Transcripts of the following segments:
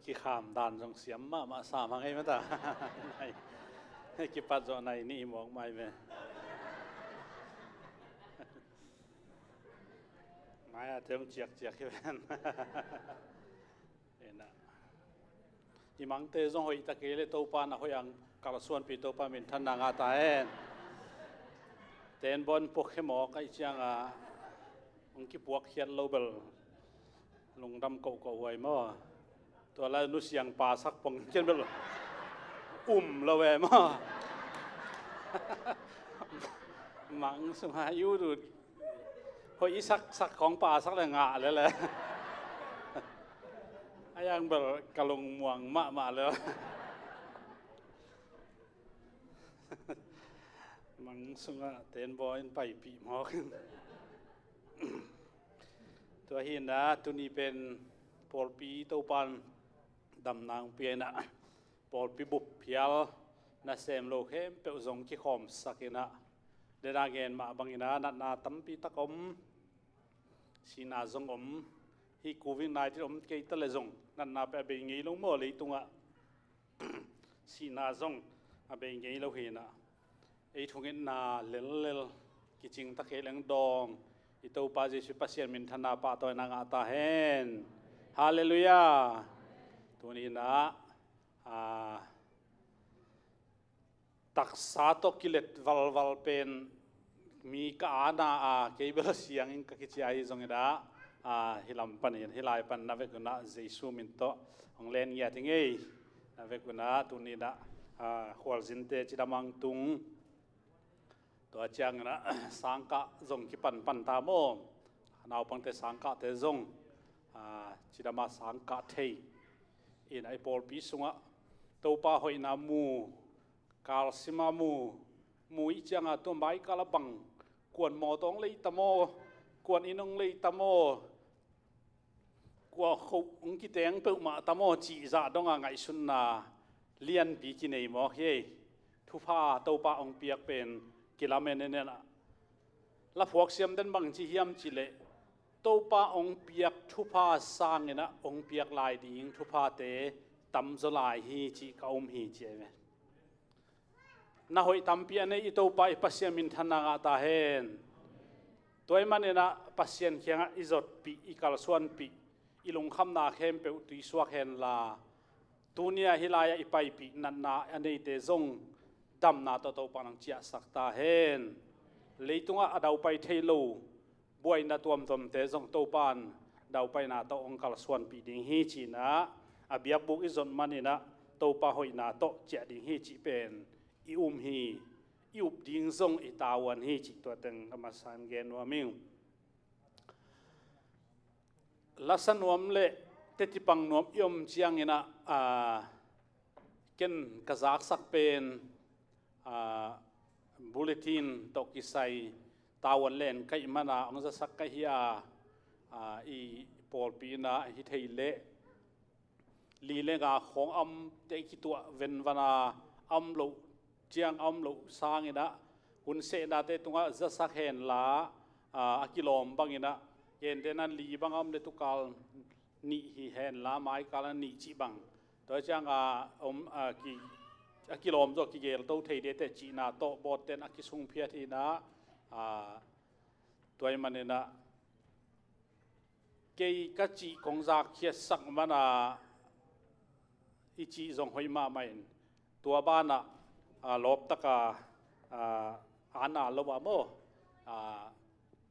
ki kham dan jong siam ma sa ma ngai ma ta nai ki pat zo nai ni mong mai me mai a tem chiak ki ven ena i mang te zong hoi ta ke le to pa na hoi ang kala suan pi to pa min than na nga ta en ten bon pok he mo kai chiang a ong ki puak hian lo bel lung dam ko wai moตัวละนุเสียงป่าสักปงเช่นแบบละเวมามังสมายุดูพออีสักของป่าสักแรงงะเลยแหละไอ้ยังแบบกะลงม่วงมาแล้วมังสมาเต้นบอยไปปีหมอกตัวหินนะตัวนี้เป็นปอลปีเต้าปันดำนางเปียนะปอลปีบุบเพียลน่าเสมโลกเข้มเปอซงขี้ขมสักนะเดินเงินมาบางนะนัดนาตั้มปีตะกมสีนาซงฮีกูวินนายที่เกยตะเลซงนัดนาไปเบงงี้ลงมือเลยตรงสีนาซงเบงงี้เราเห็นไอ้ทุกเงินนาเลกิจิงตะเกลังดองอิตาปาจิสุปัสยามินธนาปาตอยนางอาตาเฮนฮาเลลูยาตัวนี้นะตักษาตกิเลตวัลเป็นมีกาณาเกยเบลเสียงอินกักิจายจงเอดาฮิลัมปันฮิลายปันนาเวกุนะเจสุมินโตองเลนยาติงเอนาเวกุนะตัวนี้นะขวลจินเตจิดามังตุงตัวเจียงนะสังกะจงกิปันตามโมนาวปังเตสังกะเตจงจิดามาสังกะเทอินไอปอลปีสุงะตัวป้าหอยนามูกาลซิมามูอีเจียงตัวใบกาลบังกวนหมอตองเลยตะโมกวนอินงเลยตะโมกว่าเขาองกิเตงเปิดมาตะโมจีจ่าดงไงสุนนาเลียนปีกินเอหมอเฮทุพาตัวป้าองเปียกเป็นกิลาเมนเนี่ยนะละพวกเสียมเดินบังจีเฮียมจิเลตัวป้าองเปียกทุพาสร้างเนี่ยนะองเปียกลายดิ่งทุพาเตตั้มจะลายฮีจีเขาฮีเจเมน่าหอยตั้มเปียเนี่ยอีตัวป้าอีปัสยามินธนางาตาเฮนตัวมันเนี่ยนะปัสยาเขียงอีจดปีอีกาลส่วนปีอีลงคำนาเข้มเปอุตุยสวกเฮนลาตัวเนี่ยฮิลายอีไปปีนันนาอันนี้เตจงดำนาตัวปานังเจียสักตาเฮนเลยตรงว่าดาวไปเทลูบวยนาตัวมเตจงตัวปานดาวไปนาตัวองค์กาลส่วนปีดิ่งฮีจีนะอาเบียบุกอิจนมันนี่นะตัวปาหอยนาตัวเจียดิ่งฮีจีเป็นอิฮีอิอุบดิ่งทรงอิตาวันฮีจีตัวตึงธรรมสารเกนวามิงลักษณะวมเละเตติปังนวมยมเจียงนะเกินกระซักสักเป็นบุลเลตินตกิไซตาวันเล่นใครมานาองจะสักใครฮิอาอีปอลปีนาฮิเทเลลีเลงาของอัมเตกิตัวเวนวนาอัมโลเจียงอัมโลสร้างอินะหุ่นเสนาเตตุงะจะสักเห็นลาอากิโลมบางอินะเย็นเดนันลีบางอัมเลตุกาลนี่ฮิเห็นลาไม้กาลนี่จีบังตัวเจียงกีอากิโลมจอกกิเกลโตเทเดเตจีนาโตบอดเตนอากิสุงเพียทีนะตัวมันเนี่ยนะเกยกัจจิกงจากเขียสักมันอิจิจงหอยมาไม่ตัวบ้านลบตะกาอานาลบโม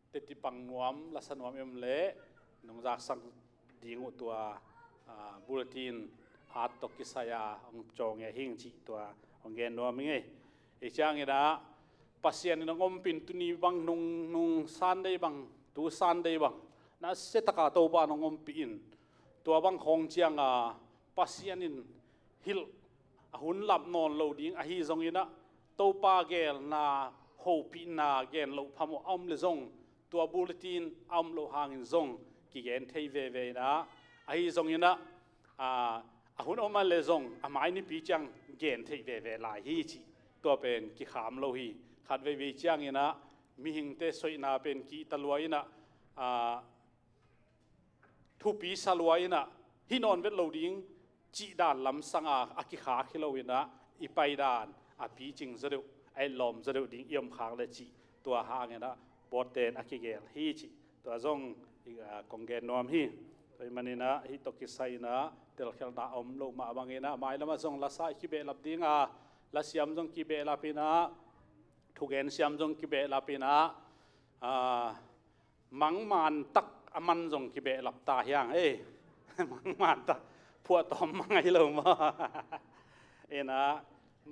เตติปังนวมลักษณะนวมเอ็มเล่นงจากสักดิ่งตัวบุลตินอาตกิสยาองจงเหิงจีตัวองเกนนัวมิงเอเชียงนะปัสยานินงอมปินตุนีบังนุงซันได้บังตูซันได้บังน่าเสตกาตัวบ้านงอมปินตัวบังของเชียงปัสยานินฮิลหุ่นหลับนอนโลดิ้งอหิจงยินะตัวป้าเกลนาโฮปินาเกลโลพามอัมเลจงตัวบุลตินอัมโลหางจงกิเกนเทเวนะอหิจงยินะหุ่นออกมาเลยจงอาไม้นี่ปีจังเกณฑ์ที่เวลาฮีจีตัวเป็นกิขามโลหีขัดเวจังนะมีหิงเตสวยนาเป็นกิตะลวยนะทุปีสลวยนะฮินอนเวทโลดิ้ง จีด่านลำสังอากิขาคิโลวินะอีไปด่านอาปีจิงจะดูไอ้ลมจะดูดิ้งเอี่ยมขางเลยจีตัวหางเงี้ยนะบอดเตนอากิเกลฮีจีตัวจงกงเกนนอมฮีตัวมันนี่นะฮิตกิไซนะเตลเคลดาอมโลมาบางเงี้ยนะไม่ละมาจงละสายคิเบลับดิ้งละเสียมจงคิเบลับปีนะทุกเอ็นเสียมจงคิเบลับปีนะมังมันตักมันจงคิเบลับตาเฮียงมังมันตักพวดตอมมังไงลงมานะ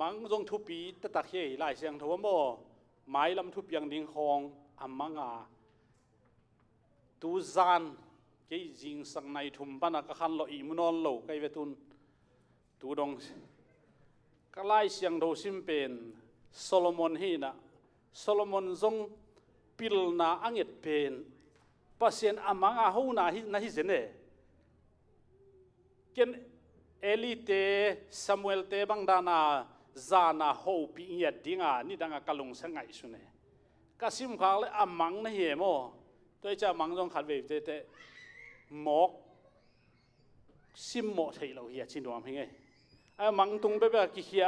มังจงทุปีตะตะเขี้ยหลายเสียงทัวโมไม้ลำทุบยังดิ้งคองมังตูจานเกี่ยจิงสังในทุ่มปนักขันโลอิมนอนโลไกเวตุนตูดงก็หลายเสียงทัวซิมเป็นโซโลมอนฮีนะโซโลมอนจงพิลนาอังเอ็ดเป็นปัสเซนมังหูนาฮิเซเน่เกนเอลิเตซามูเอลเตบังดานาจานาโฮปีเอียดดิ้งนี่ดังกะลุงสังไงสุเน่กสิมขากเลยมังนะเฮโมตัวจะมังจงขัดเวทเตหมอกซิมโมไทยเราเฮียชินดวงเฮงไอ้มังตุงเป๊ะกิเฮีย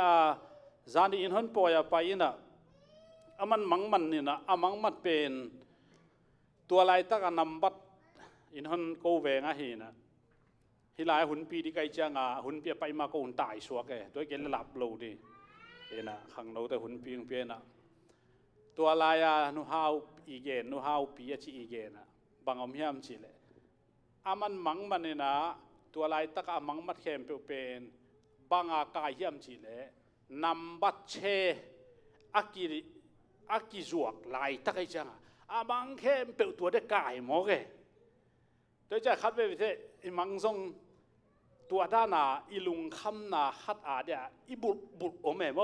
จานีอินหันปอยไปนะมันมังมันนี่นะมังมันเป็นตัวลายตะกันนำบัดอินหันโกเวงฮีนะฮิลายหุ่นปีที่ไกลจังหุ่นเปียไปมาก็หุ่นตายสัวแกตัวเกลหลับโลดีนะขังเราแต่หุ่นปีเปียนะตัวลายนูฮาวอีเกนนูฮาวปีจีอีเกนบางอมยามจีเลยมันมังมันนี่นะตัวลายตะกมังมัดเข้มเป็นบางอากายยามจีเลยนำบัดเชอากิจวกลายตะไกจังมังเข้มเป็นตัวเด็กกายหมอแกตัวจะคัดไปเถอะมังทรงตัวด้านอีลุงคำนาฮัดเดียอีบุตรโอเมโม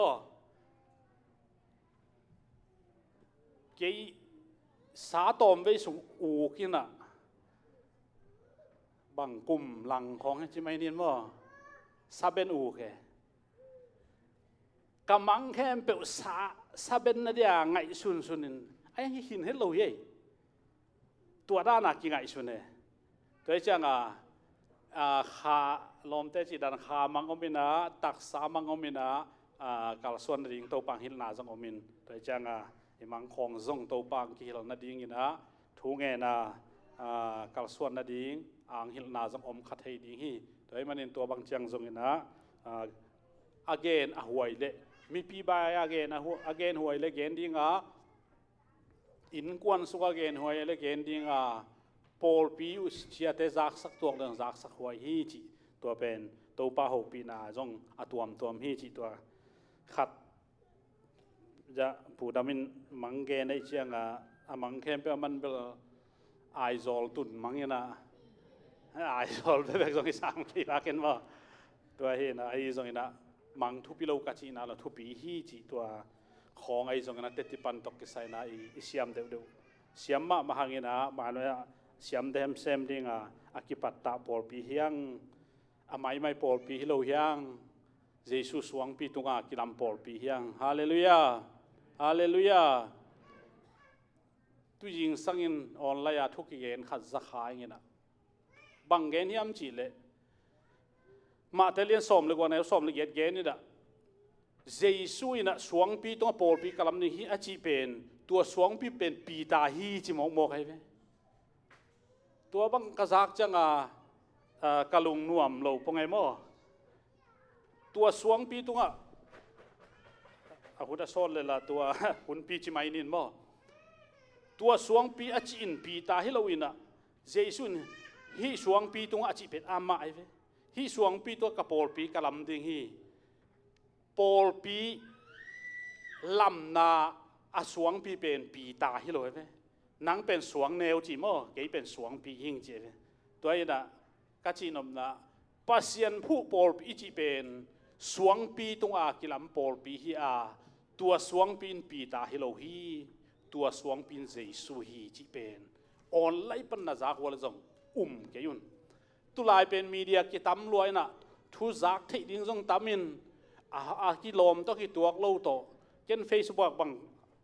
เกี่ยสาตอมไว้สูงอูกินะบังกุมหลังของใช่ไหมเนี่ยมั้งซาเบนอูแกกำมังแค่เปล่าซาเบนนั่นเดียไงสุนินไอ้หินเฮลโลเย่ตัวด้านกี่ไงสุนเน่ตัวจังขาลมเตจิดันขามังอมินะตักสามังอมินะกาลส่วนดิ่งตัวปังหิลนาจังอมินตัวจังมังคงจงตัวปังกิลนาดิ่งอินะทุงเงินกาลส่วนนาดิ่งหิลนาจังอมขัดให้ดิ่งฮีตัวมันเป็นตัวบางจังจงอินะagain หวยเละมีปีบาย again หวยเละเกนดิ่งอินกวนสุก again หวยเละเกนดิ่งพอลปีอุสเชียเตจักสักตัวเรื่องจักสักหัวฮีจีตัวเป็นตัวป้าหูปีนาจงตัวฮีจีตัวขัดจะผู้ดำมินมังเกนในเชียงมังเข็มเปมันเป็นไอโซลตุนมังยันะไอโซลเป็นแบบตรงที่สามที่รักกันว่าตัวเห็นไอตรงนี้นะมังทุปิโลกัจินะแล้วทุปิฮีจีตัวของไอตรงนั้นเตติปันตกกิไซนะอีเสียมเดือดเสียมมาหังนะมาโนยเสียมเดมเซมดิ่งอากิปัตตาปอลปีเฮียงไม่ปอลปีฮิโลเฮียงเยซูสวงปีตุงกิลัมปอลปีเฮียงฮาเลลูยาฮาเลลูยาตุยิงสังอินออนไลน์ทุกเกณฑ์ขัดสักหายเงี้ยนะบางเกณฑ์ที่อัมจีเลยมาเตลียนสมเลยกว่าในสมเลยเกณฑ์นี่นะเยซูนะสวงปีตุงปอลปีกลัมนี่ฮิอาจีเป็นตัวสวงปีเป็นปีตาฮีจิมองใครไหมตัวบังกษักจังกะลุงนวมโลปงไงมั่วตัวสวงปีตุงหุ่นโซนเลยละตัวหุ่นปีจิไม่นินมั่วตัวสวงปีอจินปีตาฮิโลวินะเจสุนฮิสวงปีตุงอจิเป็นอามาไอเวฮิสวงปีตัวกระโปลปีกะลำดิงฮิโปลปีลำนาสวงปีเป็นปีตาฮิโลไอเวนังเป็นสวงแนวจีโม่เกี่ยเป็นสวงปีหิงเจตัวนี้นะกัจจินมนะปัสยันผู้ปอลปีจีเป็นสวงปีตรงกิลัมปอลปีฮีตัวสวงปีนปีตาฮิโลฮีตัวสวงปีนเจสุฮีจีเป็นออนไลน์ปันนาจากวอลจงเกี่ยุนตุลายเป็นมีเดียกิตำรวยนะทุจากที่ดิ้งจงตามินกิลมต้องกิตัวโลโตเช่นเฟซบุ๊กบัง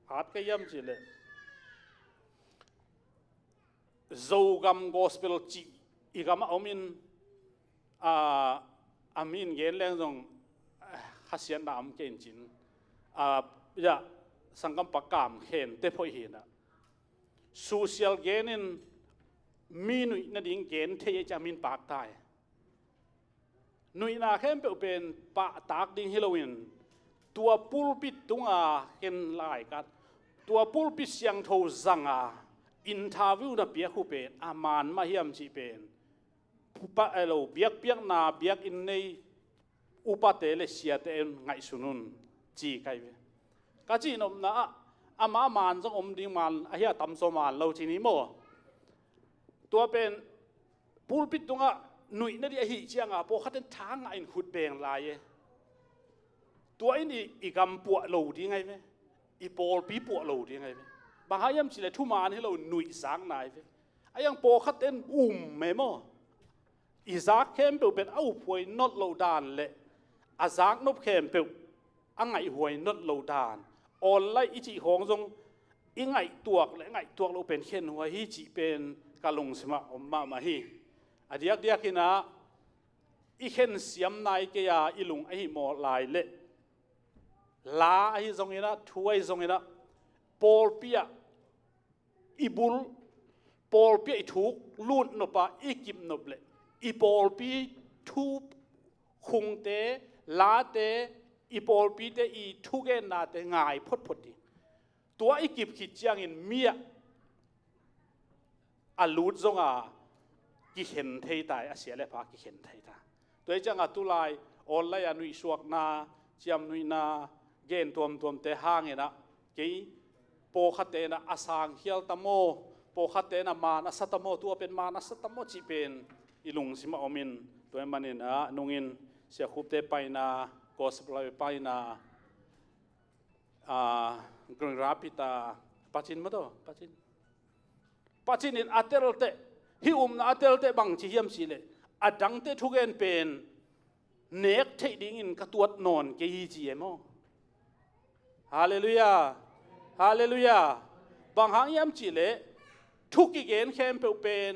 อาจก็ย่ำจีเลยโจกัมกอสเปลจีอีกามาอมิน อามินเกณฑ์แรงตรงฮัสเซียนน้ำเกณฑ์จินจะสังกัมปะกามเห็นเตพอยเห็นอะโซเชียลเกณฑ์มีหนุ่ยนั่นเองเกณฑ์ที่จะมินปากตายหนุ่ยนาเข้มเป็นปะตากดิ้งฮิโลวินตัวปูลปิดตุงเห็นลายกันตัวปูลปิดเสียงโทจังอินทาวิวนับเบียคูเป็นอามานมาเฮียมจีเป็นปะเราเบียกเบียกนาเบียกอินในอุปเตเลเซียเตนไงสุนุนจีไกเวก็จีนอมนะอามามานจงอมดิ้งมันเฮียตำสมานเราทีนี้โมตัวเป็นปูลปิดตุงหนุ่ยนั่นดิหิเจียงพอขัดทางอินขุดเบงลายตัวอินอีกำปวดโหลดีไงไหมอีโปลปีปวดโหลดีไงไหมบางอย่างสิเลยทุ่มานให้เราหนุ่ยสางนายไหมไอ้ยังโปขัดเต้นแม่โมอีซักเข้มเปลเป็นเอาหวยนดโลดานเลยอาซักนบเข้มเปลอังไงหวยนดโลดานออนไลน์อิจิของทรงอิงไงตัวและไงตัวเราเป็นเช่นหัวฮิจิเป็นกาลงสมะอมมาฮีอดียกเดียกินะอีเข็นเสียมนายเกียอีลุงไอหมอลายเละลาไอทรงนี้นะช่วยทรงนี้นะปอลเปียอีบุลปอลเปียอีทุกลุ่นนบะอีกิมนบเละอีปอลปีทุบคุงเตลาเตอีปอลปีเตอีทุกเกนนาเตง่ายพดดิตัวอีกิบขิดจังอินเมียอาลูดทรงกิเห็นเทยตายอาเสียเลยพากิเห็นเทยตาตัวจังตุลายออนไลน์นุยสวกนาเจียมนุยนาเกณฑ์ตัวเตห้างเนะกี่โปขัดเตนะอาสังเฮียลตโมโปขัดเตนะมานัสตโมตัวเป็นมานัสตโมจีเป็นอิลุงสิมาอมินตัวมันนี่นะนุงินเสียคุบเตไปนากอสปลายไปนากรงราปิตาปัจจินมาตัวปัจจินอินอัตเตลเตฮินาอัตเตลเตบังจีเฮียมสิเลอดังเตทุกเอ็นเป็นเนกเทดิ้งอินกระตัวนอนเกยีจีเอโมฮาเลลูยาฮาเลลูยาบางหางยามจีเลทุกกิเกนเข้มเป็น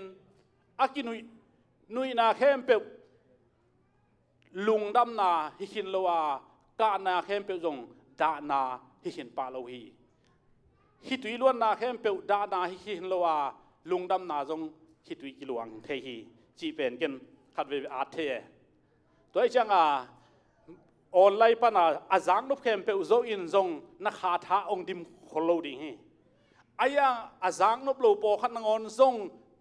อากินุยนาเข้มเป็นลุงดำนาฮิคินโลวากานาเข้มเป็นจงดานาฮิคินปาโลฮีฮิตุยล้วนนาเข้มเป็นดานาฮิคินโลวาลุงดำนาจงฮิตุยกิลวงเทฮีจีเป็นกันขัดเวอาเทตัวไอ้จังออนไลน์ปนาอาจังนบเข้มเป็นอุโซอินจงนักหาท้าองดิมโคโลดิ่งฮีไอ้ยังอาจังนบโลโปขัดนงอนจง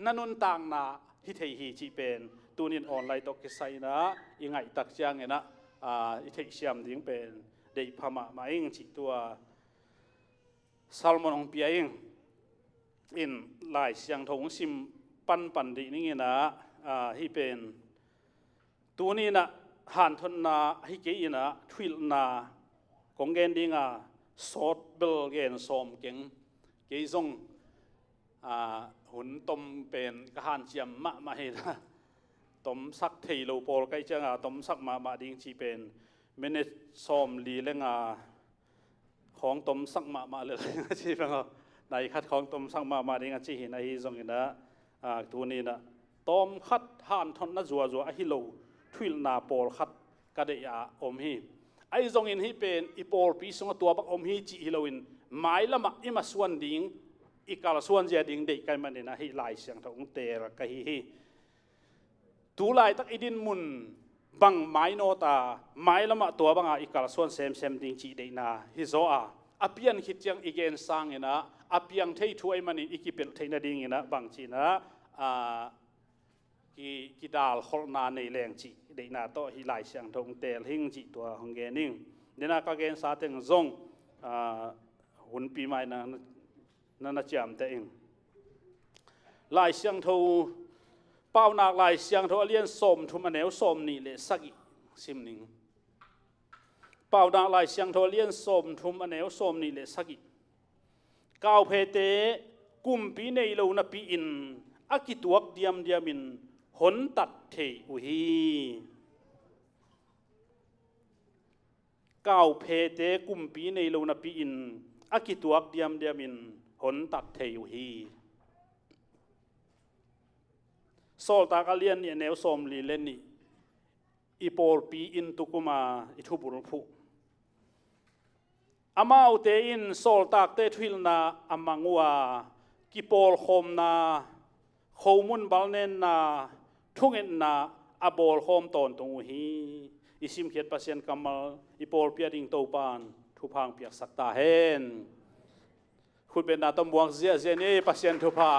นันุนต่างนาฮิเทฮีจีเป็นตัวนี้ออนไลน์ตกกิไซนะยังไงตักจังเงนะอิเทเซียมดิ่งเป็นเดี๋ยวพม่ามาเองจีตัวซัลมอนของเปียเองอินหลายเสียงทงซิมปันดีนี่นะที่เป็นตัวนี้นะหันทนนาให้เกี่ยนะทวิลนาของเกนดิ้งสอดเบลเกนสมเก่งเกี่ยงหุ่นต้มเป็นกระหันเจียมมาให้นะต้มสักทีโลโปลใกล้จังต้มสักมาดิ้งจีเป็นเมเนสอมลีเลงของต้มสักมาเลยจีเป็นในคัดของต้มสักมาดิ้งจีในตรงนี้นะตัวนี้นะต้มคัดหันทนนะจัวอหิโลทวิลนาโปลคัดกระเดียอมฮีไอ้ตรงนี้เป็นอีโปลปีสงตัวบักอมฮีจีฮิโลวินหมายละมาอิมาส่วนดิ้งอีกาลส่วนเจดิ้งเด็กกันมันนี่นะฮิลายเสียงทงเตระกะฮีตูไลตักอิดินมุนบังไม้โนตาไม้ละมาตัวบังอีกาลส่วนเซมดิ้งจีเดนาฮิโซอาเปียนคิดยังอีเกนสังเนะอาเปียงเทช่วยมันอีกิเป็นเทนดิ้งนะบางจีนะกีดาลขอนาในแรงจีเดนาโตฮิลายเสียงทงเตลหิงจีตัวของเกนิงเดนากาเกนซาเตงซงหุ่นปีใหม่นั่นจำแต่เองลายเสียงทูเป้าหนักลายเสียงทูเลียนสมทุมันแนวสมนี่เลยสักสิมหนึ่งเป้าหนักลายเสียงทูเลียนสมทุมันแนวสมนี่เลยสักก้าวเพเตกุมปีในโลนปีอินอากิตัวเดียมินหนตัดเทอุฮีก้าวเพเตกุมปีในโลนปีอินอากิตัวเดียมินหนตัดเทอุฮีโซลตากาเลียนเนี่ยแนวสมลีเลนนี่ ipol pi in tukuma ithubul phu amau te in sol tak te thil na amangua kipol khom na khomun balnen na thungen na abol khom ton tung hi isim khiat pasien kamal ipol pia ding to pan thu phang piak sakta hen khut ben na tom buang zia zia ni pasien thu pha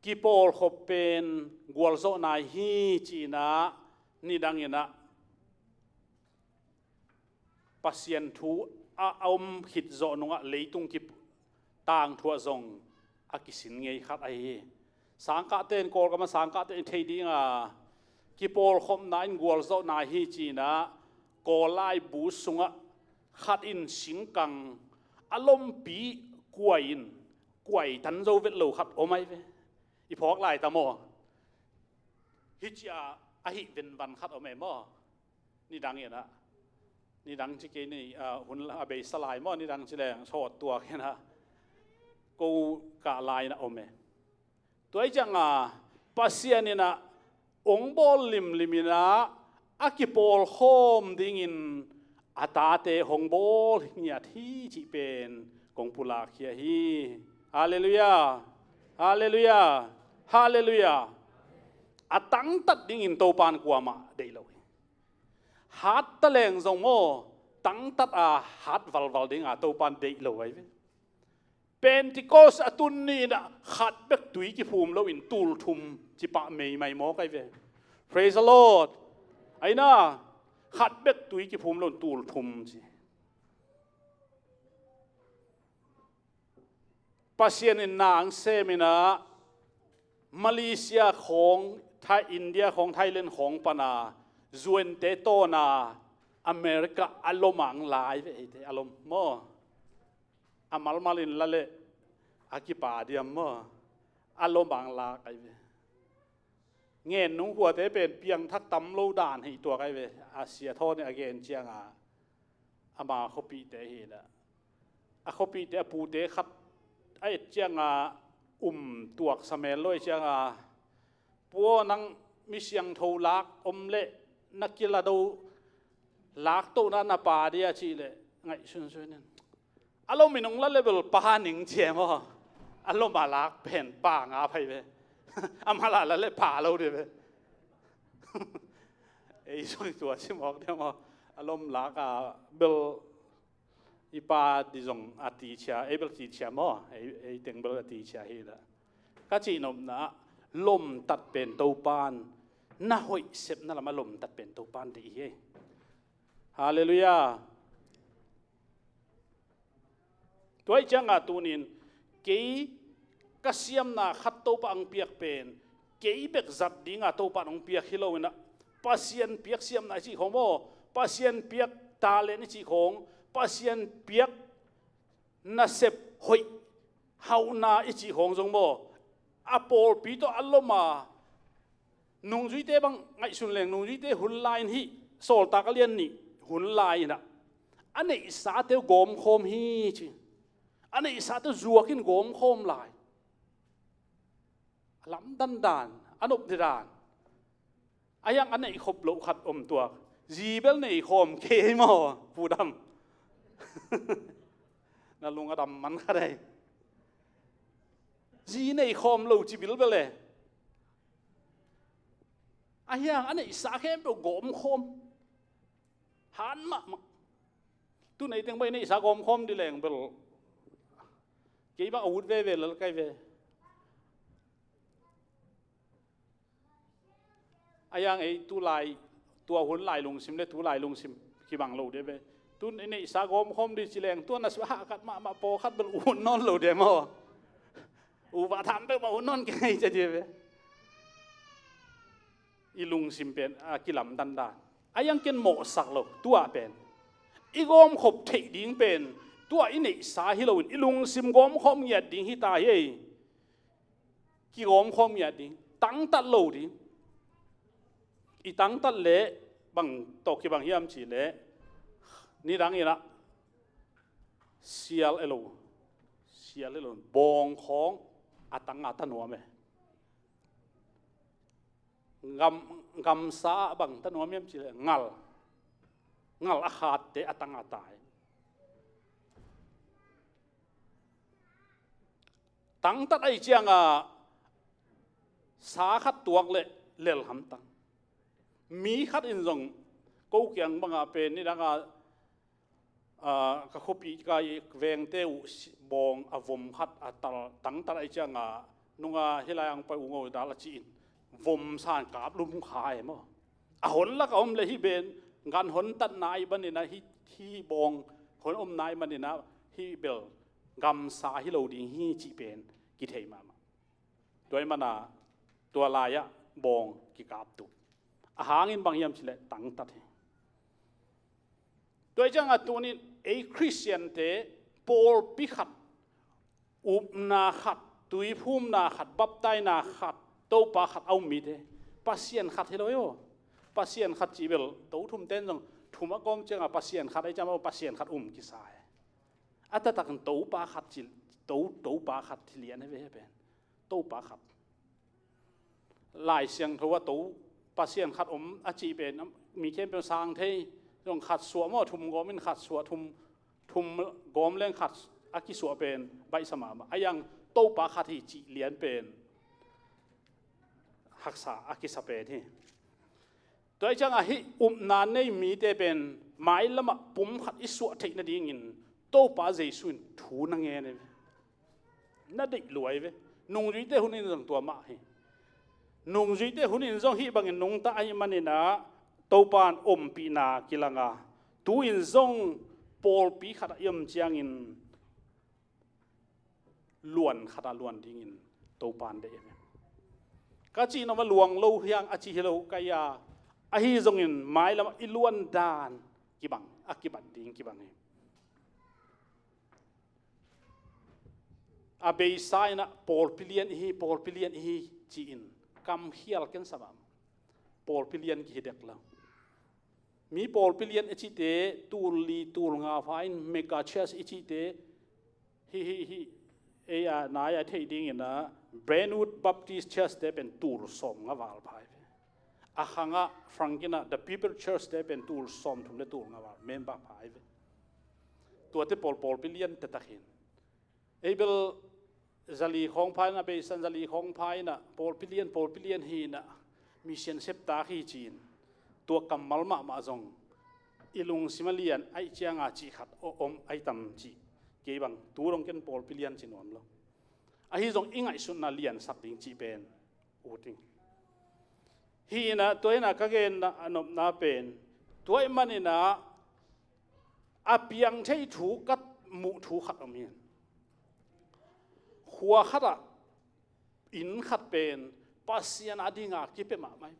kipol khopen gwalzo na hi china ni dangina pasien thu a om khit zo nunga leitung ki tang thua zong akisin ngei khat ai sangka ten kol kama sangka ten thei dinga kipol khom na in gwalzo na hi china kolai bu sunga khat in singkang alom pi kuain kuai tan zo vet lo khat omai ve i phok lai ta mo hi chia a hi ven van khat omai mo ni dang ya naนี่ดังที่กี้นี่หุ่นอาเบสลายมั่วนี่ดังที่แรงชดตัวแค่นะกูกะลายนะโอเมตัวไอ้จังปัสยานี่นะองบอลลิมินะอากิโปลโคมดิ่งินอาตาเตหงบอลเนี่ยที่จีเป็นกงปุลาเคียฮีฮาเลลูยาฮาเลลูยาฮาเลลูยาอาตั้งตัดดิ่งินโตปานกว่ามาได้เลยฮัดตะเลงทรงโมตั้งตัดฮัดวัลดิ่งตัวปันเดย์เลยเป็นที่โกสตุนนี่นะฮัดเบกตุยกิภูมิแล้วอินตูลทุมจิปะไม่มอกไอ้เว้ Praise the Lord ไอ้น่ะฮัดเบกตุยกิภูมิแล้วตูลทุมสิปัสยานินนางเซมินะมาเลเซียของไทยอินเดียของไทยเลนของปนาจวนเตโตนาอเมริกาอารมณ์มังลายไปอารมณ์มั่วอามัลมาลินละเละอากิปาเดียมมั่วอารมณ์มังลาไอ้เวเงินนุ่งหัวเตเป็นเพียงทักตำโลดานให้ตัวไอ้เวอาเซียโทษเนี่ยเกณฑ์เจียงอามาเขาปีเตเหละเขาปีเตปูเตขัดไอ้เจียงตัวสมัยลอยเจียงปัวนังมิเสียงโทลักอมเละนักกีฬาดูลักตัวนั้นป่าเดียชีเลยไงชุนนั่นอารมณ์มีน้องละเลเวลป่าหนิงเจียมั้งอารมณ์มาลักเพ่นป่างาไปเว้ยอามาละเลยป่าเราดิเว้ยไอ้ช่วยตัวชิมอกเดียวมั้งอารมณ์ลักเบลอีป่าดิจงอาทิเชียเบลทิเชียมั้งไอ้เต็งเบลอาทิเชียเฮละก็จีนมนะลมตัดเป็นตัวปานน่าหอยเสพนั่นละมาลมตัดเป็นตัวปานดีเฮ้ฮาเลลูยาตัวไอ้จังตัวนี้เกี่ยกเสียมน่ะขัดตัวปานเปียกเป็นเกี่ยเบกจัดดิ้งตัวปานองเปียกฮิโลวินะปัสยันเปียกเสียมน่ะจีของโมปัสยันเปียกตาเลนจีของปัสยันเปียกน่ะเสพหอยเฮานาอีจีของจงโมอาโปลปีโตอัลโลมานุ่งจุยเตบังไงสุนเลงนุ่งจุยเตหุ่นลายนี่โซลตากเลียนนี่หุ่นลายนะอันนี้สาเตวกอมโคมฮีจีอันนี้สาเตวจัวกินกอมโคมลายลำดันดานอันอุบดานอายังอันนี้ขบโลขัดอมตัวจีเบลนี่โคมเคมอผู้ดำนั่นลุงอดำมันก็ได้จีนี่โคมโลจีบิลเบลเลยอายังอันนี้สาเข้มตัวกอมโคมหันมาตัวไหนตั้งไปนี่สากอมโคมดีแรงเบลกี่บ้าอาวุธเว่แล้วใกล้เวอายังไอ้ตัวลายตัวหุ่นลายลงซิมเลยตัวลายลงซิมกี่บังโลเดเวตัวนี่สากอมโคมดีจีแรงตัวนั้นสวะขัดมาโปขัดเบลอุ่นนอนโลเดมออุปธรรมไปมาอุ่นนอนไงจะเดียวอีลุงซิมเป็นกิลำดันดานอายังกินหมอสักโลตัวเป็นอีกอมขบเทดิ้งเป็นตัวอินี่สาฮิโลวินอีลุงซิมกอมขมยัดดิ้งฮิตาเย่กี่กอมขมยัดดิ้งตั้งตัดโลดิ้งอีตั้งตัดเละบังตกกี่บังยามจีเละนี่ดังอีละเสียลเอโลบองของ atang atanwa me ngam sa bang tanwa mem chi ngal akhat te atang atai tang tat ai chianga sa khat tuak le lel ham tang mi khat in zong ko kyang banga pe ni danga ka khopi kai veng te u bong avom khat atal tang tat ai chianga nunga hilayang pa ungo dala chi in vom san kap lum khai mo a hon la ka om le hi ben ngan hon tat nai ban na hi bong hon om nai man na hi bel gam sa hi lo ding hi chi pen ki thei ma toy mana tua laya bong ki kap tu a hangin bang yam chile tang tat he toy jang a tunin a Christian te Paul pi khat up na khat tui phum na khat baptai na khat to pa khat au mi te pasien khat helo yo pasien khat chi bel to thum ten jong thuma kom changa pasien khat ai chama pasien khat ki sai ata tak to pa khat chi to pa khat thilian he ve ben to pa khat lai siang thowa to pasien khat a chi ben mi khem pe sang thei jong khat suwa mo thum gomin khat suwa thum gom leng khat aki suwa ben bai sama ma ayang to pa khat hi chi lian pen haksa aki sape thi toy chang a hi na nei mi te pen mai lama pum khat isu thei na ding in to pa jesun thu na nge ne na dei luai ve nung ri te hunin jong tua ma hi nung ri te hunin jong hi bangin nung ta ai manina to pan pi na kilanga tu in zong Paul pi khat yam chiang in luan khata luan ding in to pan de ka chi no ma luang lo hiang a chi helo kaya a hi zong in mai lam i luan dan ki bang akibat ding ki bang a be sai na Paul pilian hi chi in kam hial ken samam Paul pilian ki hidek la mi Paul pilian e chi te tur nga fain mega church e chi te hi e a na ya thei ding ina Brentwood Baptist Church te pen tur som nga wal phai a khanga frankina the people church te pen tur som thum le tur nga wal member phai ve to te Paul pilian te takhin abel zali khong phai na be san zali khong phai na Paul pilian hi na mission sep ta hi chin to kamal ma zong ilung simalian ai chianga chi khat ai tam chi ke bang turong ken Paul pilian chinom lo a hi zong ingai sun na lian sak ding chi pen uting hi na toina ka gen na anop na pen toy manina apiang thei thu kat mu thu khat amin khua khata in khat pen pasian adinga ki pe ma mai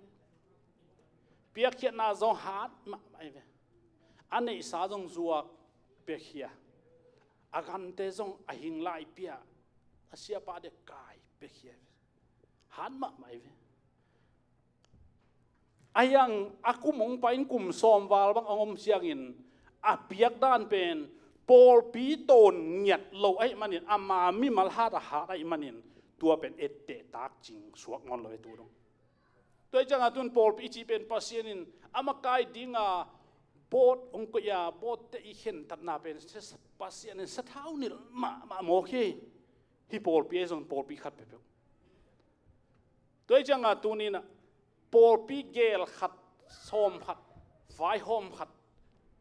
piak khiat na zong hat ma mai ve anei sa zong zuak pe khia agan te zong ahing lai pia asia pa de kai pe khia han ma mai ve ayang aku mong pain kum som wal bang ongom siang in apiak dan pen Paul pi ton ngiat lo ai manin ama mi mal ha ai manin tua pen ette tak ching suak ngon lo tu dong toy chang atun Paul pi chi pen pasienin ama kai dinga bot ong ko ya bot te i hen tat na pen pasienin sa thau ni ma mo khi hi Paul pi zong Paul pi khat pe toy chang atunin Paul pi gel khat som khat vai hom khat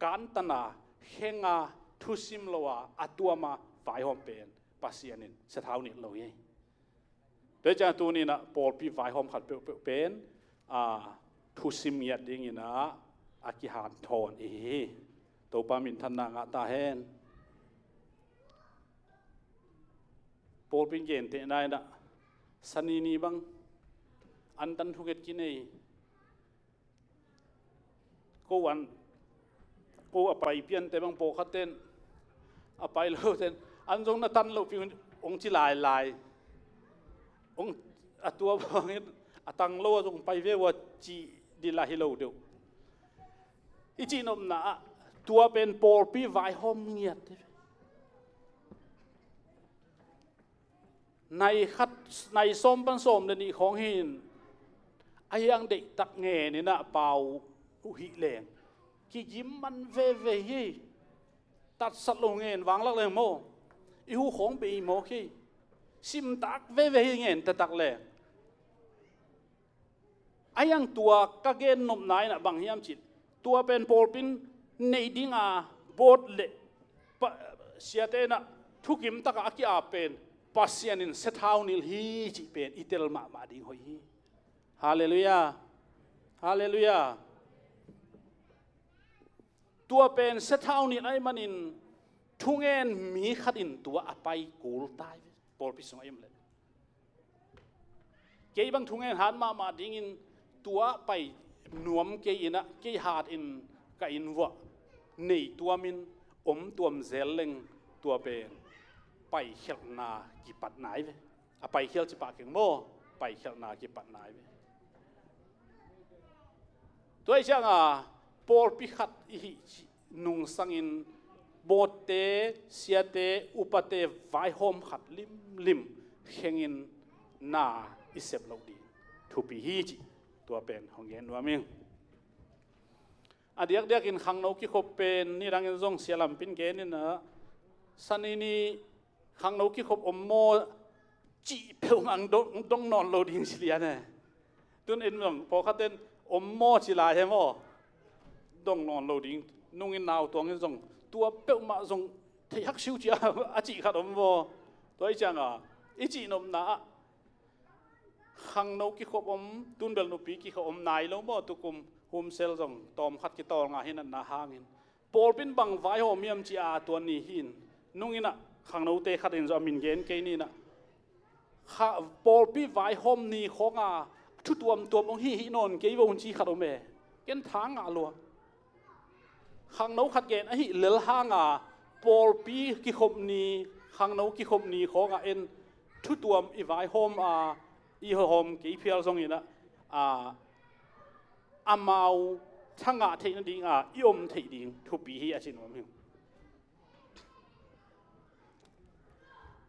kan tana henga thusim lowa atuama vai hom pen pasianin sa thau ni lo ye toy chang atunin Paul pi vai hom khat pen thusim ya ding ina aki han thon to pa min than na nga ta hen Paul pin gen te nai na sani ni bang an tan thuget ki nei ko apai pian te bang po khaten apai lo ten an jong na tan lo pi ong chi lai ong atua bang atang lo jong pai ve wa chi di la hi lo do i chi nom na tua pen Paul pi vai hom ngiat ในคัดในส้มปันส้มเดนี่ของหินไอ้ยังเด็กตักเงนี่นะเป่าอุหิแรงกี่ยิ้มมันเว่เว่ฮีตัดสัตว์ลงเงินวางลักเลยโมอีหูของไปโมขี้ซิมตักเว่เว่เงินแต่ตักแรงไอ้ยังตัวกะเกนนมนายนะบางยามจิตตัวเป็นโปลปินในดิ้งอาบดเละเสียเตนะทุกิมตักอากิอาเป็นปัสยานินเซท้านิลฮีจิเป็นอิเตลมาดิ้งหอยฮีฮาเลลูยาฮาเลลูยาตัวเป็นเซท้านิลไอ้มันินทุ่งเงินมีขัดอินตัวอภัยกูลตายโปลปิสงไอ้มเลยเกี่ยบังทุ่งเงินหันมาดิ้งอินตัวไปนวมเกี่ยนะเกี่ยหาดอินกับอินวะนี่ตัวมินตัวมเซลเลงตัวเป็นไปเขียนนากี่ปัดไหนเว้ยไปเขียนจิปากเก่งโม่ไปเขียนนากี่ปัดไหนเว้ยตัวไอ้เจ้าปอลพิขัดอีนุ่งสังอินโบเตเสียเตอุปเตไวโฮมขัดลิมเข่งอินนาอิเซบลาวดีทุปีฮีจิตัวเป็นของเย็นว่ามิงอดีตเด็กกินขังนกที่เขาเป็นนี่รังยังส่งเสียลำปินเกนี่นะสันนี่ขังนกที่เขาอมโมจีเพิงอังดงนอนโลดิงสิเลียเนี่ยตุนเอ็นมึงพอเขาเต้นอมโมจิลาใช่ไหมดงนอนโลดิงนุ่งอินนาวตัวนี้ส่งตัวเปิลมาส่งที่ฮักชิวจีอาจีขัดอมโมตัวไอ้จังอีจีนมนะขังนกที่เขาอมตุนเบลนุปีที่เขาอมนายแล้วโมตุกุมโฮมเซลส่งตอมขัดกิตอร์งาหินันนาฮางินปอลปินบังไวโฮมียมจีอาตัวนี้หินนุ่งอินะขังนกเตะขัดอินจะมินเกนเกนี่นะปอลปีไวโฮมนี่ของทุตัวองฮีนอนเกยวงจีขัดอมเอเกนทางลัวขังนกขัดเกนไอเลลฮางปอลปีกิขบนี้ขังนกกิขบนี้ของเอ็นตัวอีไวโฮมอีโฮมกี่เพียรส่งอินะอามาทั้งเทนดิ้งยมเทดิ้งทุบีฮีอาชินวมิว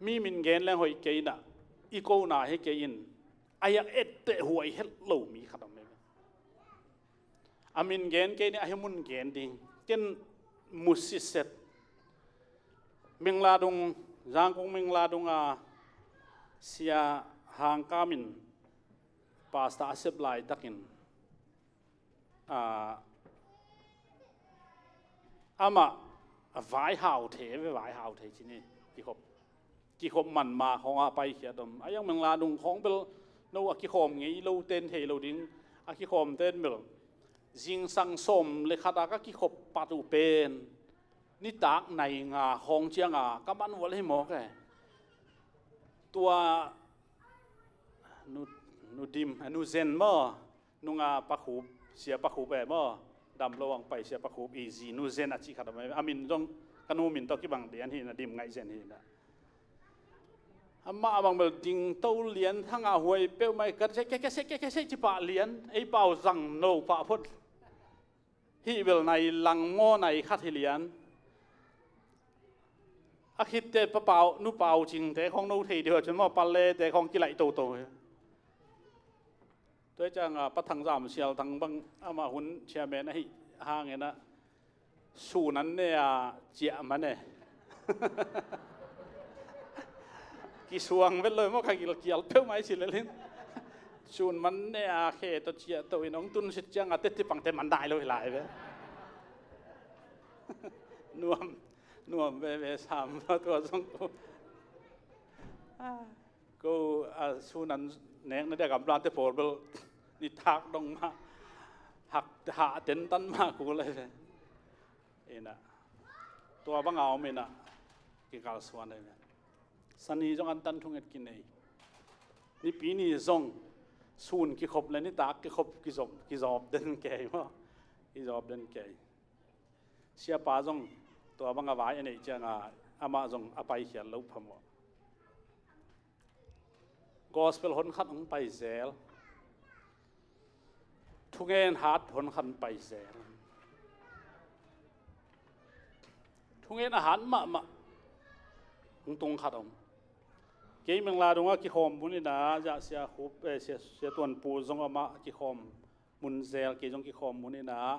มีมินเกนแล้วหอยเกนอีโกนาให้เกนอายังเอ็ดเตะหวยเฮลโลมีขนาดไหนอามินเกนเกนอาให้มุนเกนดิ้งเกนมุสิเซตมิงลาดงจางกงมิงลาดงเสียหางกามินปาสตาเซบไลตักินอามาไว้หาวเทไว้หาวเทที่นี่กี่ขบมันมาของไปเขียดมอายังเมืองลาดุงของเบลโนอากิคอมงี้เราเต้นเทเราดิ้งอากิคอมเต้นเบลจิงสังสมเลขาดาก็กิขบปัตุเป็นนี่ตากในของเจียงก็มันวัวให้หมอกเลยตัวนูดิมนูเซนมอนุงปักหูเสียปักหูแบบว่าดำระวังไปเสียปักหูอีซีนูเซนอาชีขัดไหมอามินต้องกันูมินต้องกี่บางเดียนที่นะดิมไงเซนที่นะอามาบางเบลดิงเต้าเลียนทั้งหวยเปลไม่กันแค่จิปะเลียนไอ้เป่าสั่งโนปะพุทธที่เบลในลังโม่ในคัดเลียนอาคิดแต่เป่านูเป่าจริงแต่ของนูทีเดียวจนว่าปลาเล่แต่ของกิไหลโตตัวจังปัทังสามเชียวทั้งบางอามาหุ่นเชียแม่นะห้างเงี้ยนะสูนั้นเนี่ยเจียมันเนี่ยกี่สวงเป็นเลยว่าใครกี่เกี่ยวเพิ่มไม่สิเลยสูนมันเนี่ยแค่ตัวเจียตัวน้องตุนสิจังเต็ดที่ปังเต็มมันได้เลยหลายเว้ยนวมเว้ยสามตัวสองก็สูนั้นเน่งนั่นเดียกับร้านเตปอร์เบลนี่ทักดงมาหักหาเต็นตันมากูเลยเอ็นะตัวบังเอาเมนะกิกาลสวนเลยสันนี้จงอันตันทุ่งเอ็ดกินเองนี่ปีนี้จงสูนกิขบเลยนี่ตักกิขบกิจอบเดินแก่มั้งกิจอบเดินแก่เสียป้าจงตัวบังเอาไว้อันนี้จังอามาจงอภัยเขียนลุกพม่Gospel คนขันไปเซลทุกเงินหาดคนขันไปเซลทุกเงินอาหารมาตรงขัด cái mình là đúng không cái hòm muốn đi na dạ xe hộp xe tuầnปูgiống mà cái hòm muốn zel cái giống cái hòm muốn đi na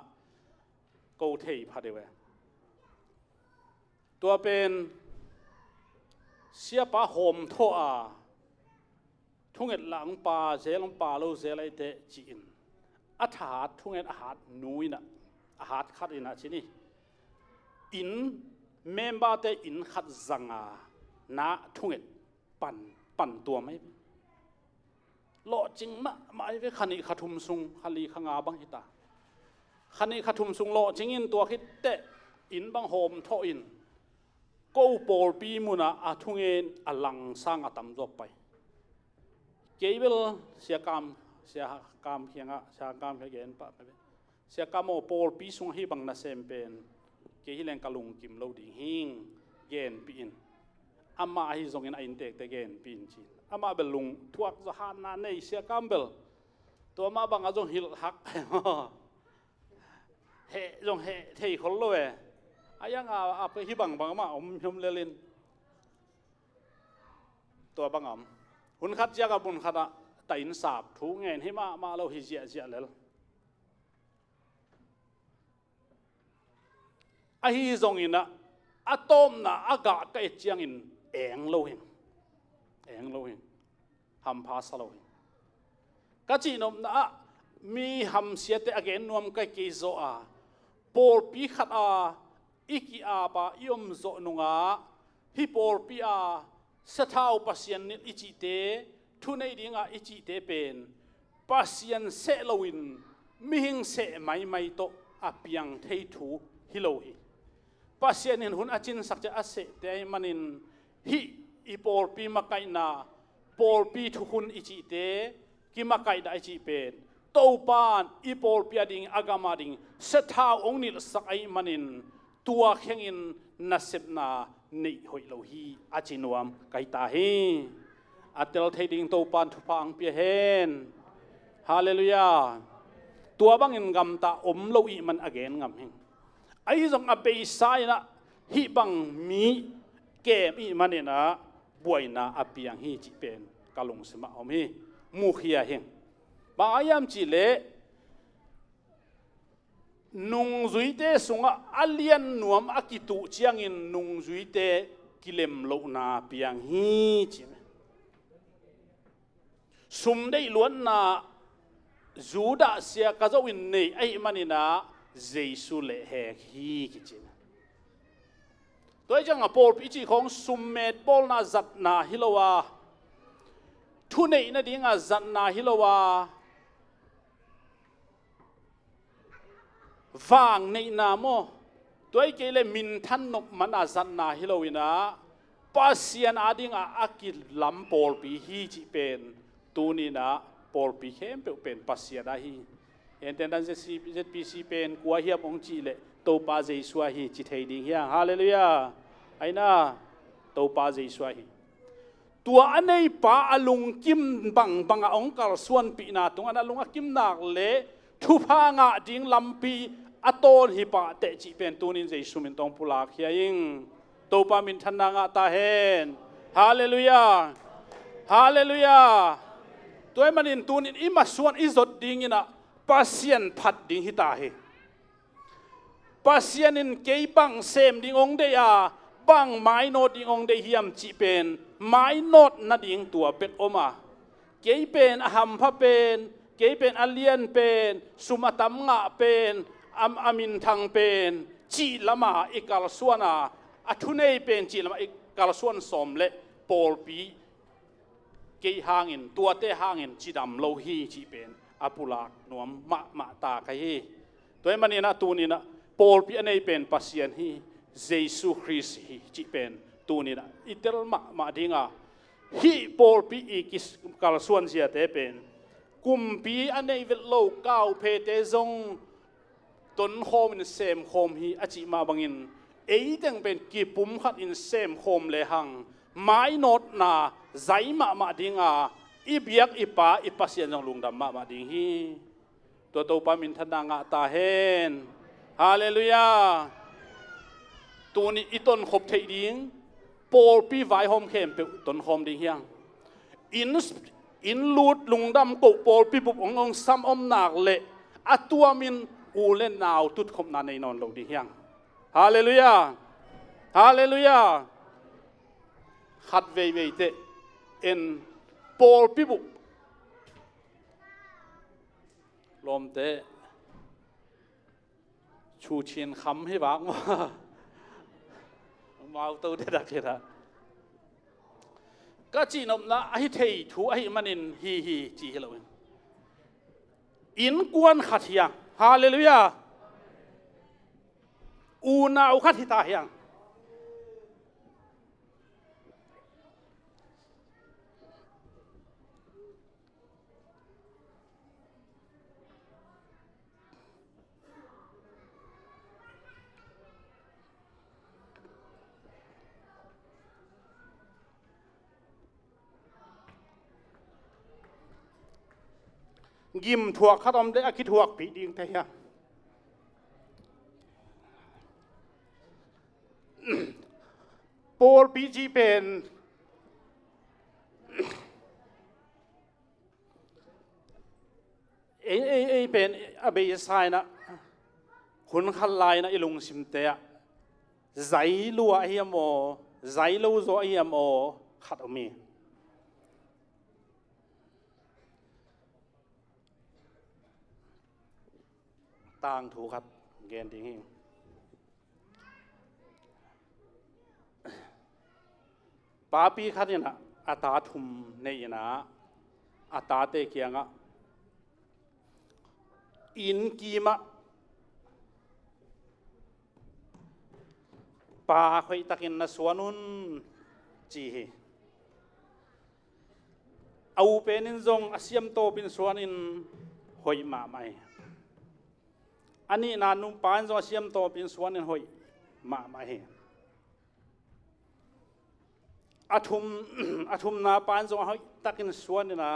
câu thầy phá đềuตัวเป็นเสียป้าหอมทั่วทุ่งเอ็ดหลังป่าเซลงป่าเราเซลไอเตจีนอาหารทุ่งเอ็ดอาหารนุ้ยนะอาหารขัดอินะชินี่อินเมมบ้าเตอินขัดจังอาณทุ่งเอ็ดปั่นตัวไม่โลจริงมะมาไอ้ขันอีขัดทุมซุงขันลีขังอาบังฮิตาขันอีขัดทุมซุงโลจริงอินตัวคิดเตอินบังหอมท่ออินกูปอลปีมุนะอาทุ่งเอ็นอลังสร้างอาตมจบไปเกี่ยวกับเสียกรรมเพียงเสียกรรมเพียงปะเสียกรรมโอปอลปีส่งให้บังนาเซมเป็นเกี่ยวกับแรงกะลุงกิมโลดีหิงเกนปีนอามาให้ส่งเงินอินเตกแต่เกนปีนจีนอามาเบลลุงทวกจะหานาในเสียกรรมเบลตัวมาบังอาจงฮิลฮักเฮจงเฮเทคนเลยอายังอาไปฮิบังมาอมยมเลลินตัวบังอมหุ่นขัดเจ้ากับบุญขัดแต่อินสาบถูกเงินให้มาเราฮิเจียเลยไอ้ฮิจงอินนะอะตอมนะอากาศก็เจียงอินเองโลหิงทำภาษาโลหิงก็จีนมนะมีทำเสียแต่อเกนนวมก็กิโซอาปอลปีขัดอีกอาปะยมโซนุงฮิปอลปีสะท้าวปัสยันนิอิจิเตทุนไอดิ่งอิจิเตเป็นปัสยันเสลวินมิหิงเสไม่โตอเปียงเททูฮิโลฮิปัสยันนินหุนอาจินสักจะอาเสเตมันินฮิอีปอลปีมาไกนาปอลปีทุหุนอิจิเตกิมาไกได้อิจิเป็นโตปานอีปอลปีดิ่งอากามาดิ่งสะท้าวองนิลสักไอมันินตัวเข่งอินนัสเซบนานี่หอยโลฮีอาจินวมไกตาฮีอัตเตลเทดิงโตปานทุพังเปียเฮนฮาเลลูยาตัวบังอินกำตาอมโลอีมันอเกนกำหิงไอ้จงอเบยไซนะฮิบังมีเกมอีมันเนี่ยนะบวยนะอเปียงฮีจิเป็นกาลงสมะอมฮีมูขียหิงบางอายามจิเลนุ่งจุยเตสุงอาเลียนนวมอากิตุเจียงอินนุ่งจุยเตกิเลมโลนาเปียงฮีจิสุมได้ล้วนนาจูดาเสียกะเจ้าวินเนไอมันนี่นะเจสุเลเฮฮีกิจิตัวจังอ่ะปอลปีจีของสุมเมดปอลนาจัดนาฮิโลวาทุนเนนะดิ้งอ่ะจัดนาฮิโลวาฟังในนามอตัวไอ้เกลมินทันนบมันอาจันนาฮิโลวินะปัสยันอาดิงอากิลลัมปอลปีฮีจิเป็นตูนี่นะปอลปีเข้มเป็นปัสยันได้ฮีเห็นแต่นั้นจะปีซีเป็นกัวเฮียบองจีเลโตปาเจสวาฮีจิตเฮดิงเฮียฮาเลลูยาไอ้น่าโตปาเจสวาฮีตัวอันนี้ป้าอลุงกิมบังองกาลส่วนปีนาตรงอันอลุงกิมนักเละทุพางะดิ้งลำปีอตอนฮิปะเตจิเป็นตัวนี้จะสุมินตองปุลาเฮียยิงโตปามินทันนางะตาเฮนฮาเลลูยาฮาเลลูยาตัวมันอินตัวนี้อิมาส่วนอิจดดิ้งนะปัสยันพัดดิ้งฮิตาเฮปัสยันอินเกย์บังเซมดิ้งองเดียบังไม้โนดดิ้งองเดียมจิเป็นไม้โนดนัดดิ้งตัวเป็นอมาเกย์เป็นอหัมพะเป็นเกย์เป็นอเลียนเป็นสุมาตัมงะเป็นอามินทังเป็นจีละมาอิกาลส่วนอาทุเนยเป็นจีละมาอิกาลส่วนสมเละปอลปีเกย์หางอินตัวเตหางอินจีดำโลฮีจีเป็นอาปุลากนวมมะตาไคฮีตัวมันนี่นะตัวนี้นะปอลปีอันนี้เป็นปัสยันฮีเยซูคริสต์ฮีจีเป็นตัวนี้นะอิตลมาดิ้งฮีปอลปีอีกิสกาลส่วนเสียเตเป็นกุมปีอันนี้เวลโลกาวเพเตซงต้นโคมอินเซมโคมฮีอาจิมาบังอินเอตังเป็นกีปุ่มขัดอินเซมโคมเลหังไม้โนดนาใจมาดิ้งอีเบียกอีป้าอีปัสยันจังลุงดำมาดิ้งฮีตัวโตปามินทนางะตาเฮนฮาเลลูยาตัวนี้อีต้นขบเทดิ้งโปลปีไวโฮมเข้มเป็นต้นโคมดิ้งเฮียง in in lut lungdam ko pol pi pup ong sam om nak le atua min u le naw tut khom na nei non lo di hiang hallelujah hallelujah khat ve te en pol pi pup lom te chu chin kham hi bang mau tu de dak raก็จีนอมละไอ้เทยถูไอ้มันอินฮีจีเราอินกวนขัดเฮียงฮาเลลูยาอูนาอุขัดฮิตาเฮียงยิมถั่วข้าวต้มได้อาคิดถั่วปีดิ่งแต่ยังโปลปีจีเป็นเป็นอเบยสายนะคุณขันลายนะอีลุงสิมเตะใจลัวไอ้ยมโอใจลัวโซไอ้ยมโอขัดอมีต่างถูกครับเกณฑ์ที่หิงป้าปีขัดเนี่ยนะอาตาทุมในนะอาตาเตเกียงอ่ะอินกีมะป้าคอยตะกินนะสวนุนจีเอาเป็นนินจงอาเซียมโตเป็นสวนินหอยมาไม่อันนี้นานุ่มปานจงอาเซียมโตเป็นสวนินหอยมาไม่อาทุมนาปานจงหอยตะกินสวนินนะ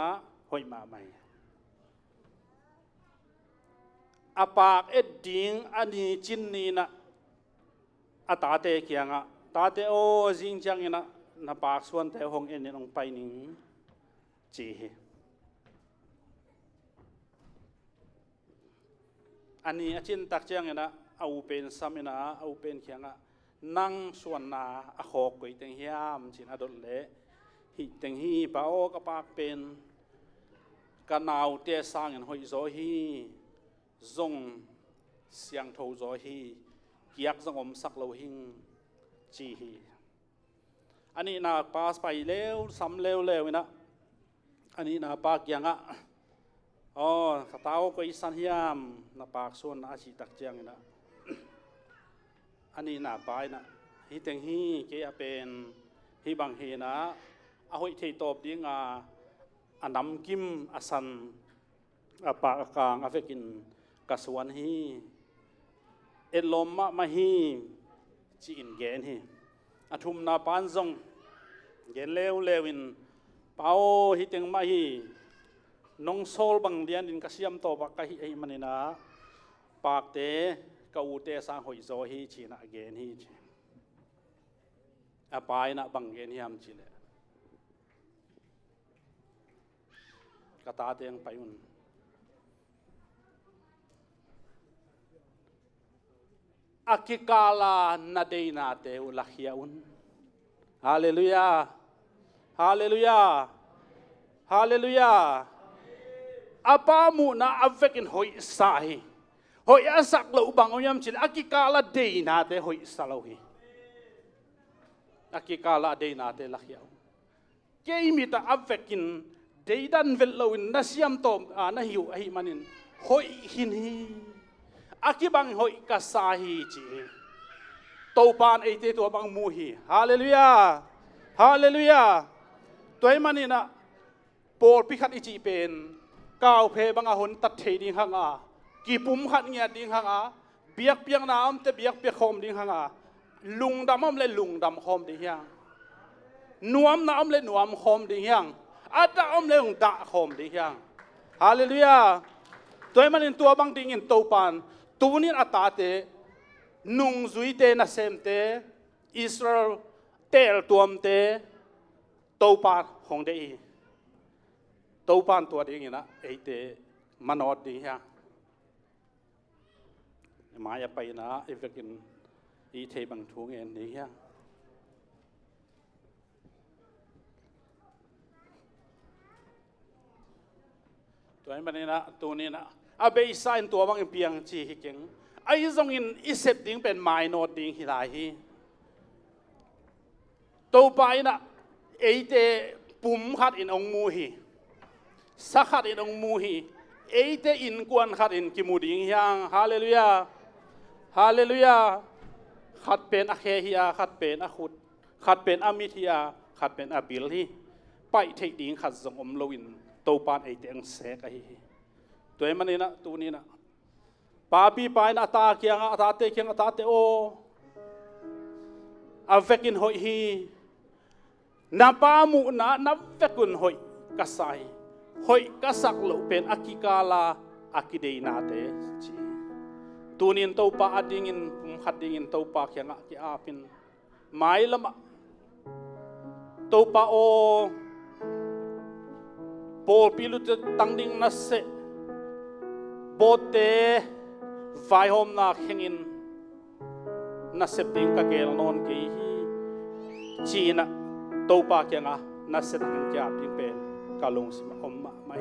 หอยมาไม่อาปากเอ็ดดิ้งอันนี้จินนี่นะอาตาเตเกียงอ่ะตาเตโอจิงจังนะนาปากส่วนแต่หงเอ็นนี่ลงไปนิ่งจีอันนี้อาจินตักจังนะเอาเป็นซ้ำนะเอาเป็นเขียงอ่ะนั่งส่วนนาอโคกยเต็งเฮียมจินอดลเละหิเต็งฮีป้าโอกระปากเป็นกันนาวเตะสร้างเงินหอยโซฮีจงเสียงโทโซฮีเกียกจงอมสักโลหิงจีฮีอันนี้นาปาสไปเร็วซ้ำเร็วนะอันนี้นาปากยังอ่ะอ๋อข้าเต้าก็อิสันเฮียมนาปากส่วนอาชีตักเจียงนะอันนี้นาปายนะฮิเต็งฮีเกียเป็นฮิบังเฮนะอาหอยเทตบดิ้งอันน้ำกิมอาสันอาปากอากางอาเฟกินกสวนฮีเอ็ดลมมาฮีจีอินเกนฮีอาทุมนาปานจงเกนเลวินเป้าฮิเต็งมาฮีน้องโซลบังเดียนอินกษียมโตบักกะฮิไอมันนะปากเตกอูเตสางหอยโซฮีจีนะเกนฮีอาปายนะบังเกนฮีมจีเลกตาเตียงไปมันอากิกาลานาเดนาเตอุลักยาอุนฮาเลลูยาฮาเลลูยาฮาเลลูยาอาปามูนาอเวกินหอยสาฮีหอยอาสักเลวบังอยามจิลอากิกาลาเดนาเตหอยสาลฮีอากิกาลาเดนาเตลักยาอุนเกยมิตาอเวกินเดดันเวลวินนัสยามโตนาหิวไอมันินหอยหินฮีอากิบังหอยกษาฮีจีโตปานไอเตตัวบังมูฮีฮาเลลูยาฮาเลลูยาตัวมันนี่นะโปรดพิคัดอิจิเป็นก้าวเพบังอาหนตัดเทดิ้งหังอากีปุ่มขัดเงียดิ้งหังอาเบียกเปียงน้ำแต่เบียกเปียกคมดิ้งหังอาลุงดำอ้อมเลยลุงดำคมดิ้งยังนวมน้ำเลยนวมคมดิ้งยังอาดาอ้อมเลยดาคมดิ้งยังฮาเลลูยาตัวมันนี่ตัวบังดิ้งอินโตปานตัวนี้อัตตาเตนุงจุยเตนะเซมเตอิสราเอลเตลตัวมเตโตปาของเดอี tàu pan tua đi nghe na ấy thế manot đi ha mai à bay na evekin ý thế bằng thú nghe đi haตัวนี้นะตัวนี้นะอาเบย์ไซน์ตัวบางเพียงจีฮิกิงไอ้ตรงอินอิเซปดิ้งเป็นไมโนดดิ้งฮิลาฮีตัวไปนะไอ้เตปุ่มขัดอินองมูฮีสักขัดอินองมูฮีไอ้เตอินกวนขัดอินกิมูดิ้งยังฮาเลลูยาฮาเลลูยาขัดเป็นอาเคฮิยาขัดเป็นอาขุดขัดเป็นอามิทิยาขัดเป็นอาบิลฮีไปเทคดิ้งขัดส่งอมโลวินตัวปานไอเตียงเสกไอตัวมันนี่นะตัวนี้นะปาปีไปนะตาเกียงตาเตเกียงตาเตโออาเวกินหอยฮีนาปามุนะนับเวกุนหอยกษัยหอยกษักโลเป็นอากิกาลาอากิเดนาเตจีตัวนี้ตัวปาอดิ่งินผมขัดดิ่งินตัวปาเกียงอากิอาปินไม่ละมะตัวปาโอโบปิลุตตังดิ่งนัสเซโบเตไฟหอมนักเฮงินนัสเซดิ่งกะเกลนอนกีจีน่ะตัวปากยังอ่ะนัสเซดิ่งจับดิ่งเป็นกาลงสมอมมาไม่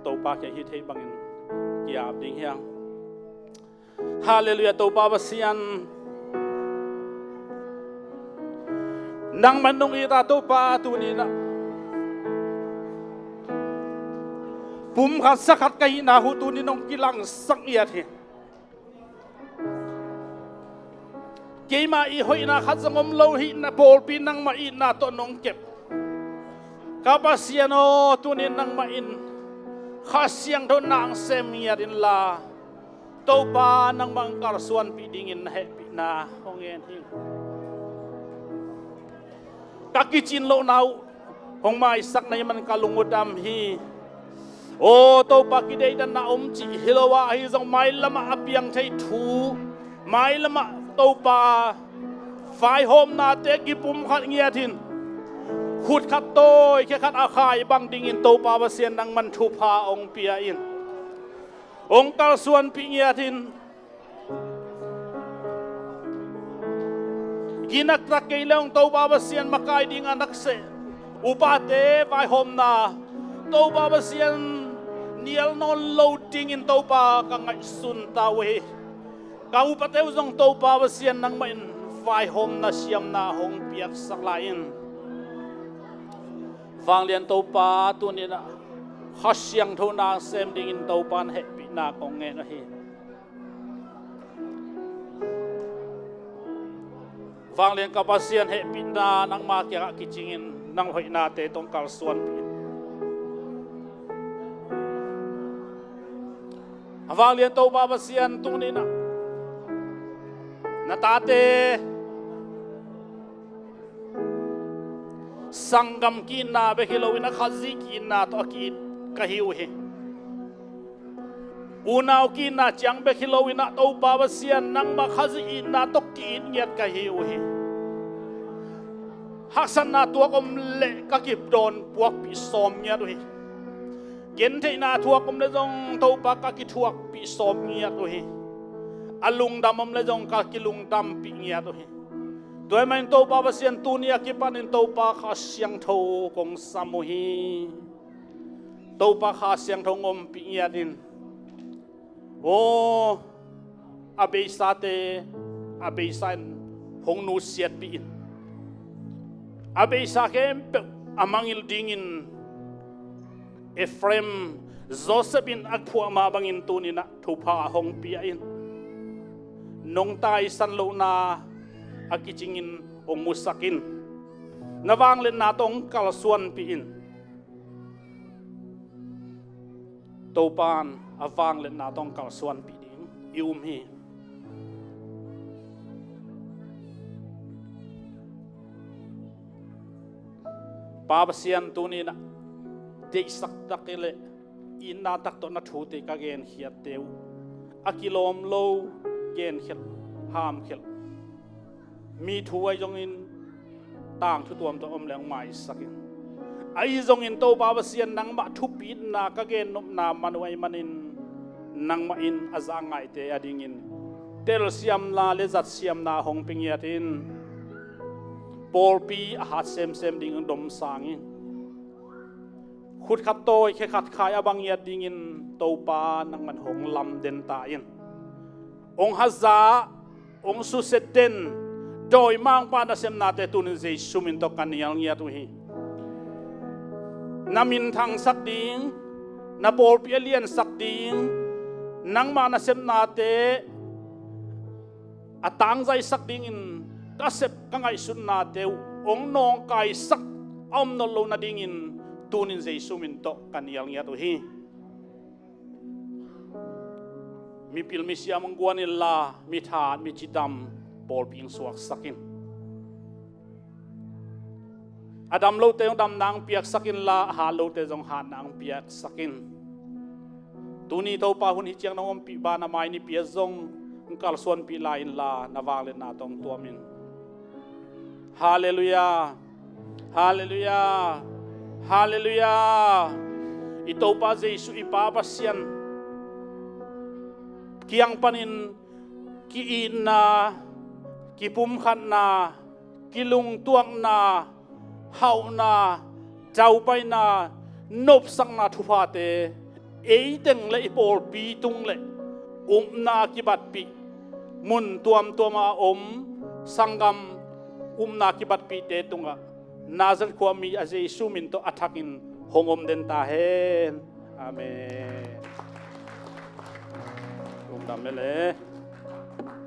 ตัวปากยังฮิตให้บังอินจับดิ่งยังฮาเลลูยาตัวปาบเซียนนังมันนงอีตาตัวปาตัวนี้นะปุ่มขัดสักขัดไก่นาหูตูนี่น้องกิลังสักเอียดเฮเกี่ยมาอีหอยนาขัดสงมโลหินาโบลปีนังมาอีนาตัวน้องเก็บกาบาเซียโนตูนี่นังมาอินข้าเสียงโดนนางเซมียดินลาโตปานังบังการส่วนปีดิ่งินเฮปีนาฮงเงินหิงกักกิจินโลนาวฮงมาสักในมันกาลุงอุดามฮีโอ้ตัวปากิเดย์ดันนาอมจีฮิโลวาฮิซงไม่ละมาอภิยังใช้ทูไม่ละมาตัวปาไฟหอมนาเตกิปุ่มขัดเงียทินขุดขัดโตยแค่ขัดอาคายบังดิ่งินตัวปาเสียนดังมันทูพาองเปียอินองกาลส่วนปีเงียทินกินักตะเกียงตัวปาเสียนมาไกดิ่งอนักเสอุปาเตไฟหอมนาตัวปาเสียนเนียลนอนโลดิ้งอินตัวปากังไงสุนตาเวกาอุปเทวจงตัวปาเสียนนังมันไฟหอมนาเสียมนาหงเปียกสักลายินฟังเรียนตัวปาตัวนี้นะข้าเสียงทุนางเซมดิ้งอินตัวปานเฮปินากงเงินเฮฟังเรียนกับปาเสียนเฮปินานังมาเกียกกิจิงินนังหอยนาเตตรงกาลส่วนปิฟังเรียนตัวบาบเซียนตัวนี้นะนาตาเตสังกัมกินนาเบคิโลวินาขจิกินนาตัวกินกะฮิวเฮอุนาวกินนาจังเบคิโลวินาตัวบาบเซียนนังมาขจิอินนาตัวกินเงียดกะฮิวเฮฮักษณะตัวกมเละกะกิบโดนพวกปีสอมเงียดด้วยเกณฑ์ที่นาทัวกมเลจงตัวปากกิทัวปีสอบเงียตัวเฮอลุงดำมเลจงกากิลุงดำปีเงียตัวเฮโดยมันตัวปาเสียนตัวนี้กิปันตัวปาข้าเสียงโทกงสามุฮีตัวปาข้าเสียงโทงอมปีเงียดินโอ้อาเบสาเตอาเบสันหงนูเสียดปีอินอาเบสาเกมเปอามังอิลดิงินเอฟเรมโจเซฟินอักพัวมาบังอินตูนินะทุพาหงปีอินนงตายสันโลนาอากิจิงินองมุสักินนวางเลนนาตงกาลส่วนปีอินตัวปานอวางเลนนาตงกาลส่วนปีดิงอิวมีปาบเซียนตูนินะเด็กสักตะเกลอินนาตักตนัดหูเตกเกนเขียดเตวอากิโลมโลเกนเขียดหามเขียดมีถวยจงอินต่างทุตัวมตัวอมแรงใหม่สักอิน ai zong in to pa basian nang ma thu pi na ka gen nop na manuai manin nang ma in azangai te ading in tel siam la le zat siam na hong ping yatin Paul pi a hat sem ding dom sangin khut khat toy khe khat khai abang ya ding in to pa nang man hong lam den ta in ong haza ong su set den doi mang pa na sem na te tunin zai sumin to kanial ngia tu hi namin thang sak ding na Paul pi alien sak ding nang ma na sem na te atang zai sak ding in kasep kangai sun na te ong nong kai sak om no lo na ding in tunin zai sumin to kanial ngia tu hi mi pil mi siam ngwan illa mi tha mi chidam Paul ping suak sakin Adam lo te dam nang piak sakin la ha lo te jong ha nang piak sakin tuni to pa hun hi chiang nong pi ba na mai ni pia zong kal suan pi la in la na wang le na tong tuamin hallelujah hallelujah hallelujah ito pa Jesu ipapasyan kiang panin kiin na kipum khat na kilung tuang na hau na chau pai na nop sang na thupa te ei teng le ipol pi tung le na ki bat pi mun tuam tuama sangam na ki bat pi te tunga nazar ko mi a Jesu min to athakin hongom den ta hen amen dam mele